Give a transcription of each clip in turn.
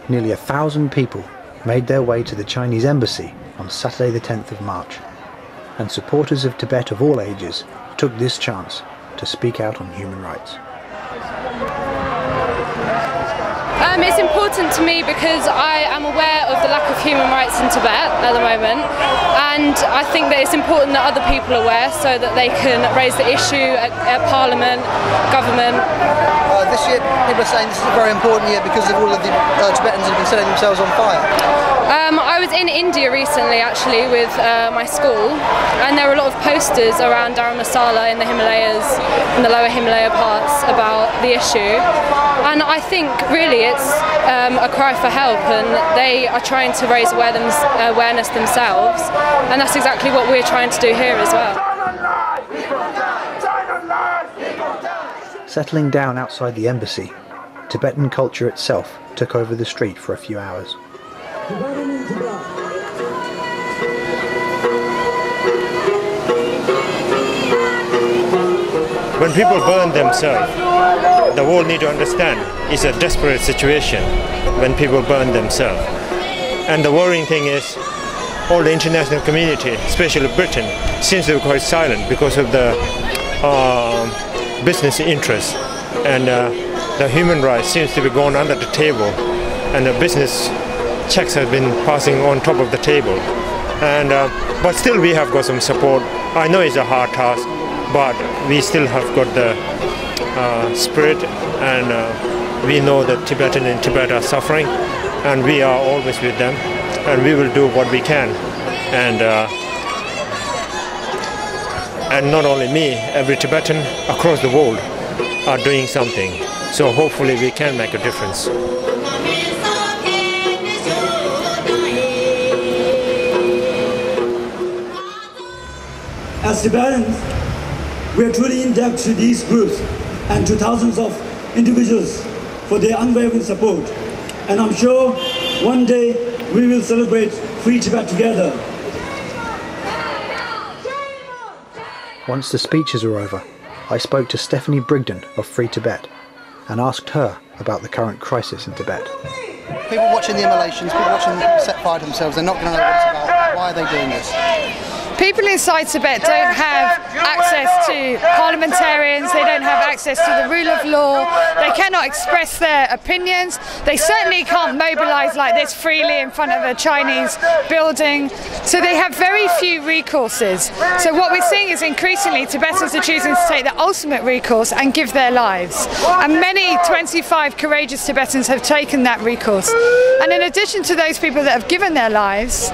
nearly 1,000 people made their way to the Chinese embassy on Saturday the 10th of March, and supporters of Tibet of all ages took this chance to speak out on human rights. It's important to me because I am aware of the lack of human rights in Tibet at the moment, and I think that it's important that other people are aware so that they can raise the issue at Parliament, government. This year people are saying this is a very important year because of all of the Tibetans who have been setting themselves on fire. I was in India recently actually with my school, and there were a lot of posters around Dharamsala in the Himalayas, in the lower Himalaya parts, about the issue. And I think really it's a cry for help, and they are trying to raise awareness themselves, and that's exactly what we're trying to do here as well. Settling down outside the embassy, Tibetan culture itself took over the street for a few hours. When people burn themselves, the world need to understand it's a desperate situation when people burn themselves. And the worrying thing is all the international community, especially Britain, seems to be quite silent because of the business interests, and the human rights seems to be going under the table, and the business checks have been passing on top of the table. And but still we have got some support. I know it's a hard task, but we still have got the spirit, and we know that Tibetans in Tibet are suffering, and we are always with them, and we will do what we can. And not only me, every Tibetan across the world are doing something. So hopefully we can make a difference. As Tibetans, we are truly in debt to these groups and to thousands of individuals for their unwavering support. And I'm sure one day we will celebrate Free Tibet together. Once the speeches were over, I spoke to Stephanie Brigden of Free Tibet and asked her about the current crisis in Tibet. People watching the immolations, people watching them set fire to themselves, they're not going to know what it's about. Why are they doing this? People inside Tibet don't have access to parliamentarians, they don't have access to the rule of law, they cannot express their opinions, they certainly can't mobilise like this freely in front of a Chinese building, so they have very few recourses. So what we're seeing is increasingly Tibetans are choosing to take the ultimate recourse and give their lives. And many 25 courageous Tibetans have taken that recourse. And in addition to those people that have given their lives,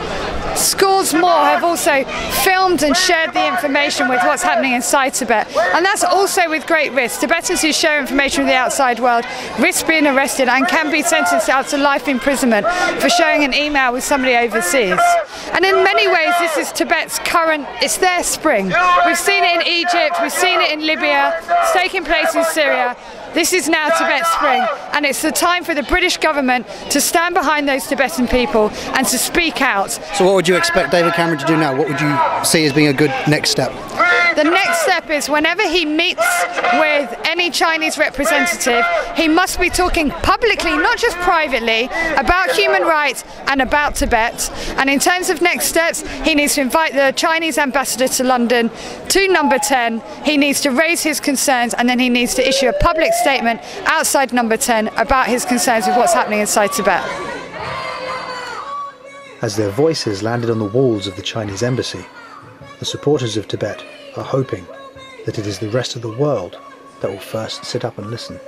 scores more have also filmed and shared the information with what's happening inside Tibet, and that's also with great risk. Tibetans who share information with the outside world risk being arrested and can be sentenced out to life imprisonment for sharing an email with somebody overseas. And in many ways this is Tibet's it's their spring. We've seen it in Egypt, we've seen it in Libya, it's taking place in Syria. This is now Tibet's spring, and it's the time for the British government to stand behind those Tibetan people and to speak out. So what would you expect David Cameron to do now? What would you see as being a good next step? The next step is whenever he meets with any Chinese representative, he must be talking publicly, not just privately, about human rights and about Tibet. And in terms of next steps, he needs to invite the Chinese ambassador to London to Number 10. He needs to raise his concerns, and then he needs to issue a public statement outside Number 10 about his concerns with what's happening inside Tibet. As their voices landed on the walls of the Chinese embassy, the supporters of Tibet are hoping that it is the rest of the world that will first sit up and listen.